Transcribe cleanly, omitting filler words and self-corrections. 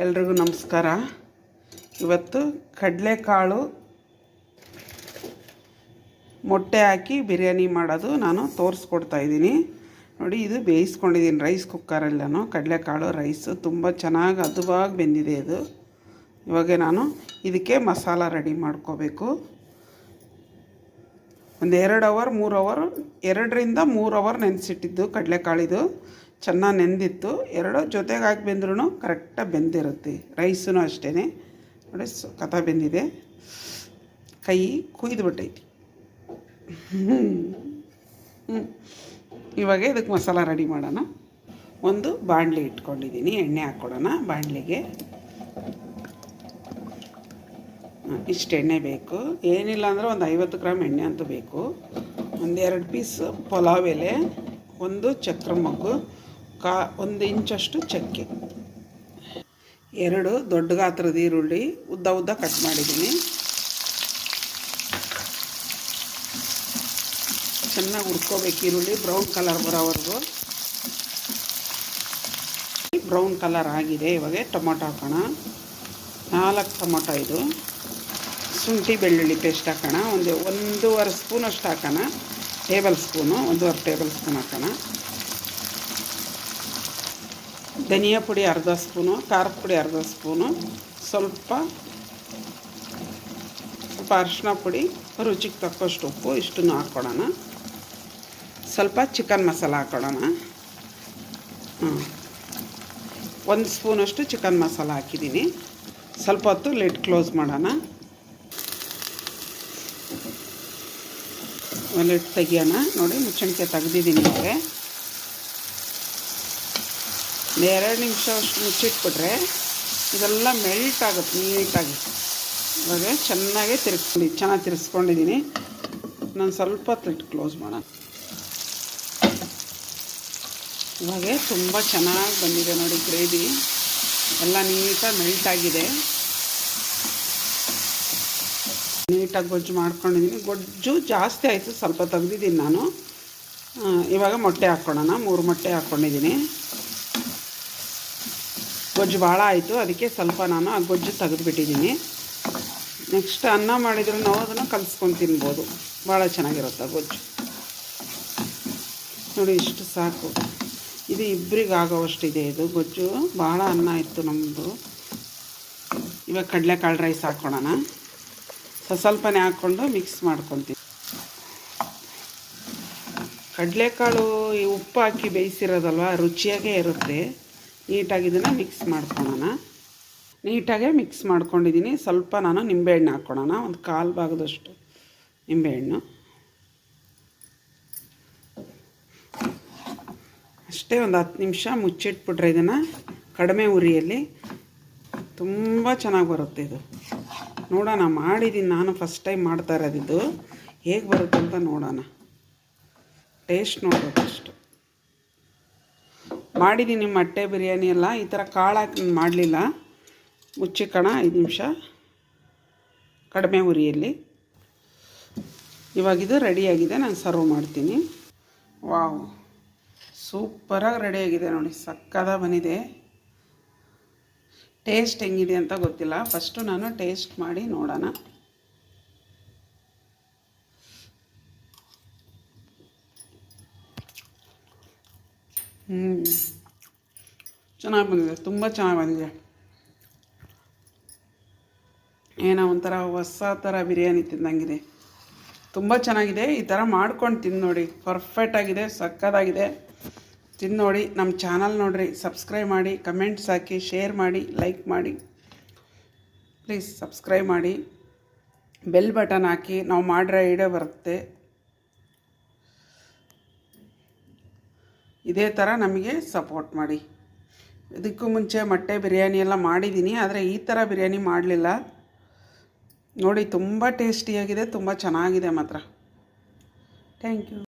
ಎಲ್ರಿಗೂ ನಮಸ್ಕಾರ. ಇವತ್ತು ಕಡಲೆಕಾಳು ಮೊಟ್ಟೆ ಹಾಕಿ ಬಿರಿಯಾನಿ ಮಾಡೋದು ನಾನು ತೋರಿಸ್ಕೊಡ್ತಾ ಇದ್ದೀನಿ. ನೋಡಿ, ಇದು ಬೇಯಿಸ್ಕೊಂಡಿದ್ದೀನಿ ರೈಸ್ ಕುಕ್ಕರಲ್ಲೂ. ಕಡಲೆಕಾಳು ರೈಸು ತುಂಬ ಚೆನ್ನಾಗಿ ಹದವಾಗಿ ಬೆಂದಿದೆ ಇದು. ಇವಾಗ ನಾನು ಇದಕ್ಕೆ ಮಸಾಲ ರೆಡಿ ಮಾಡ್ಕೋಬೇಕು. ಒಂದು 2 ಅವರ್ 3 ಅವರ್ 2ರಿಂದ 3 ಅವರ್ ನೆನೆಸಿಟ್ಟಿದ್ದು ಕಡಲೆಕಾಳಿದು. ಚೆನ್ನಾಗಿ ನೆಂದಿತ್ತು. 2 ಜೊತೆಗೆ ಹಾಕಿ ಬೆಂದ್ರೂ ಕರೆಕ್ಟಾಗಿ ಬೆಂದಿರುತ್ತೆ. ರೈಸೂ ಅಷ್ಟೇ ನೋಡಿ, ಕಥ ಬೆಂದಿದೆ. ಕೈ ಕುಯ್ದುಬಿಟ್ಟೈತಿ. ಇವಾಗ ಇದಕ್ಕೆ ಮಸಾಲ ರೆಡಿ ಮಾಡೋಣ. ಒಂದು ಬಾಣಲಿ ಇಟ್ಕೊಂಡಿದ್ದೀನಿ, ಎಣ್ಣೆ ಹಾಕ್ಕೊಡೋಣ. ಬಾಣಲಿಗೆ ಇಷ್ಟು ಎಣ್ಣೆ ಬೇಕು. ಏನಿಲ್ಲ ಅಂದರೆ ಒಂದು 50 ಗ್ರಾಮ್ ಎಣ್ಣೆ ಅಂತೂ ಬೇಕು. ಒಂದು 2 ಪೀಸ್ ಪಲಾವ್ ಎಲೆ, ಒಂದು ಚಕ್ರ ಮೊಗ್ಗು, 1 ಇಂಚಷ್ಟು ಚಕ್ಕೆ, 2 ದೊಡ್ಡ ಗಾತ್ರದ ಈರುಳ್ಳಿ ಉದ್ದ ಉದ್ದ ಕಟ್ ಮಾಡಿದ್ದೀನಿ. ಚೆನ್ನಾಗಿ ಹುರ್ಕೋಬೇಕು ಈರುಳ್ಳಿ, ಬ್ರೌನ್ ಕಲರ್ ಬರೋವರೆಗೂ. ಬ್ರೌನ್ ಕಲರ್ ಆಗಿದೆ. ಇವಾಗ ಟೊಮೊಟೊ ಹಾಕೋಣ. 4 ಟೊಮೊಟೊ. ಇದು ಶುಂಠಿ ಬೆಳ್ಳುಳ್ಳಿ ಪೇಸ್ಟ್ ಹಾಕೋಣ. 1.5 ಸ್ಪೂನಷ್ಟು ಹಾಕೋಣ. ಟೇಬಲ್ ಸ್ಪೂನು 1.5 ಟೇಬಲ್ ಸ್ಪೂನ್ ಹಾಕೋಣ. ಧನಿಯಾ ಪುಡಿ 1/2 ಸ್ಪೂನು, ಖಾರದ ಪುಡಿ 1/2 ಸ್ಪೂನು, ಸ್ವಲ್ಪ ಅರಿಶಿನ ಪುಡಿ, ರುಚಿಗೆ ತಕ್ಕಷ್ಟು ಉಪ್ಪು, ಇಷ್ಟನ್ನು ಹಾಕ್ಕೊಳೋಣ. ಸ್ವಲ್ಪ ಚಿಕನ್ ಮಸಾಲ ಹಾಕ್ಕೊಳೋಣ. 1 ಸ್ಪೂನಷ್ಟು ಚಿಕನ್ ಮಸಾಲ ಹಾಕಿದ್ದೀನಿ. ಸ್ವಲ್ಪ ಹೊತ್ತು ಲಿಡ್ ಕ್ಲೋಸ್ ಮಾಡೋಣ. ಲಿಡ್ ತೆಗಿಯೋಣ. ನೋಡಿ, ಮುಚ್ಚಣಿಕೆ ತೆಗ್ದಿದ್ದೀನಿ. ಇವಾಗ 2 ನಿಮಿಷ ಅಷ್ಟು ಮುಚ್ಚಿಟ್ಬಿಟ್ರೆ ಇದೆಲ್ಲ ಮೆಲ್ಟ್ ಆಗುತ್ತೆ ನೀಟಾಗಿ. ಇವಾಗ ಚೆನ್ನಾಗಿ ಚೆನ್ನಾಗಿ ತಿರ್ಸ್ಕೊಂಡಿದ್ದೀನಿ. ನಾನು ಸ್ವಲ್ಪ ಹೊತ್ತು ಲಿಡ್ ಕ್ಲೋಸ್ ಮಾಡೋಣ. ಇವಾಗ ತುಂಬ ಚೆನ್ನಾಗಿ ಬಂದಿದೆ ನೋಡಿ, ಗ್ರೇವಿ ಎಲ್ಲ ನೀಟಾಗಿ ಮೆಲ್ಟ್ ಆಗಿದೆ. ನೀಟಾಗಿ ಗೊಜ್ಜು ಮಾಡ್ಕೊಂಡಿದ್ದೀನಿ. ಗೊಜ್ಜು ಜಾಸ್ತಿ ಆಯಿತು, ಸ್ವಲ್ಪ ತೆಗ್ದಿದ್ದೀನಿ ನಾನು. ಇವಾಗ ಮೊಟ್ಟೆ ಹಾಕ್ಕೊಳ್ಳೋಣ. 3 ಮೊಟ್ಟೆ ಹಾಕ್ಕೊಂಡಿದ್ದೀನಿ. ಗೊಜ್ಜು ಭಾಳ ಆಯಿತು, ಅದಕ್ಕೆ ಸ್ವಲ್ಪ ನಾನು ಆ ಗೊಜ್ಜು ತೆಗೆದುಬಿಟ್ಟಿದ್ದೀನಿ. ನೆಕ್ಸ್ಟ್ ಅನ್ನ ಮಾಡಿದರೂ ನಾವು ಅದನ್ನು ಕಲಿಸ್ಕೊಂಡು ತಿನ್ಬೋದು. ಭಾಳ ಚೆನ್ನಾಗಿರುತ್ತೆ ಗೊಜ್ಜು. ನೋಡಿ, ಇಷ್ಟು ಸಾಕು. ಇದು ಇಬ್ಬರಿಗೆ ಆಗೋವಷ್ಟಿದೆ ಇದು ಗೊಜ್ಜು. ಭಾಳ ಅನ್ನ ಇತ್ತು ನಮ್ಮದು. ಇವಾಗ ಕಡಲೆಕಾಳು ರೈಸ್ ಹಾಕ್ಕೊಳ್ಳೋಣ. ಸ್ವಲ್ಪನೇ ಹಾಕ್ಕೊಂಡು ಮಿಕ್ಸ್ ಮಾಡ್ಕೊತೀವಿ. ಕಡಲೆಕಾಳು ಈ ಉಪ್ಪು ಹಾಕಿ ಬೇಯಿಸಿರೋದಲ್ವ, ರುಚಿಯಾಗೇ ಇರುತ್ತೆ. ನೀಟಾಗಿ ಇದನ್ನು ಮಿಕ್ಸ್ ಮಾಡ್ಕೊಳ್ಳೋಣ. ನೀಟಾಗೆ ಮಿಕ್ಸ್ ಮಾಡ್ಕೊಂಡಿದ್ದೀನಿ. ಸ್ವಲ್ಪ ನಾನು ನಿಂಬೆಹಣ್ಣು ಹಾಕ್ಕೊಳ್ಳೋಣ. ಒಂದು 1/4 ಭಾಗದಷ್ಟು ನಿಂಬೆಹಣ್ಣು ಅಷ್ಟೇ. ಒಂದು 10 ನಿಮಿಷ ಮುಚ್ಚಿಟ್ಬಿಟ್ರೆ ಇದನ್ನು ಕಡಿಮೆ ಉರಿಯಲ್ಲಿ ತುಂಬ ಚೆನ್ನಾಗಿ ಬರುತ್ತೆ ಇದು. ನೋಡೋಣ, ಮಾಡಿದ್ದೀನಿ ನಾನು. ಫಸ್ಟ್ ಟೈಮ್ ಮಾಡ್ತಾ ಇರೋದಿದ್ದು. ಹೇಗೆ ಬರುತ್ತೆ ಅಂತ ನೋಡೋಣ. ಟೇಸ್ಟ್ ನೋಡಬೇಕು ಅಷ್ಟು. ಮಾಡಿದ್ದೀನಿ ಮೊಟ್ಟೆ ಬಿರಿಯಾನಿ ಎಲ್ಲ ಈ ಥರ ಕಾಳು ಹಾಕಿ ಮಾಡಲಿಲ್ಲ. ಮುಚ್ಚಿಕೋಣ 5 ನಿಮಿಷ ಕಡಿಮೆ ಉರಿಯಲ್ಲಿ. ಇವಾಗಿದು ರೆಡಿಯಾಗಿದೆ. ನಾನು ಸರ್ವ್ ಮಾಡ್ತೀನಿ. ವಾವ್, ಸೂಪರಾಗಿ ರೆಡಿಯಾಗಿದೆ ನೋಡಿ. ಸಕ್ಕತ್ತಾಗಿ ಬಂದಿದೆ. ಟೇಸ್ಟ್ ಹೆಂಗಿದೆ ಅಂತ ಗೊತ್ತಿಲ್ಲ. ಫಸ್ಟು ನಾನು ಟೇಸ್ಟ್ ಮಾಡಿ ನೋಡೋಣ. ಚೆನ್ನಾಗಿ ಬಂದಿದೆ, ತುಂಬ ಚೆನ್ನಾಗಿ ಬಂದಿದೆ. ಏನೋ ಒಂಥರ ಹೊಸ ಥರ ಬಿರಿಯಾನಿ ತಿಂದಂಗಿದೆ. ತುಂಬ ಚೆನ್ನಾಗಿದೆ. ಈ ಥರ ಮಾಡ್ಕೊಂಡು ತಿಂದು ನೋಡಿ. ಪರ್ಫೆಕ್ಟಾಗಿದೆ, ಸಕ್ಕತ್ತಾಗಿದೆ. ತಿಂದು ನೋಡಿ. ನಮ್ಮ ಚಾನಲ್ ನೋಡಿರಿ, ಸಬ್ಸ್ಕ್ರೈಬ್ ಮಾಡಿ, ಕಮೆಂಟ್ಸ್ ಹಾಕಿ, ಶೇರ್ ಮಾಡಿ, ಲೈಕ್ ಮಾಡಿ. ಪ್ಲೀಸ್ ಸಬ್ಸ್ಕ್ರೈಬ್ ಮಾಡಿ, ಬೆಲ್ ಬಟನ್ ಹಾಕಿ. ನಾವು ಮಾಡಿರೋ ವಿಡಿಯೋ ಬರುತ್ತೆ. ಇದೇ ಥರ ನಮಗೆ ಸಪೋರ್ಟ್ ಮಾಡಿ. ಇದಕ್ಕೂ ಮುಂಚೆ ಮೊಟ್ಟೆ ಬಿರಿಯಾನಿ ಎಲ್ಲ ಮಾಡಿದ್ದೀನಿ, ಆದರೆ ಈ ಥರ ಬಿರಿಯಾನಿ ಮಾಡಲಿಲ್ಲ. ನೋಡಿ, ತುಂಬ ಟೇಸ್ಟಿಯಾಗಿದೆ, ತುಂಬ ಚೆನ್ನಾಗಿದೆ ಮಾತ್ರ. Thank you.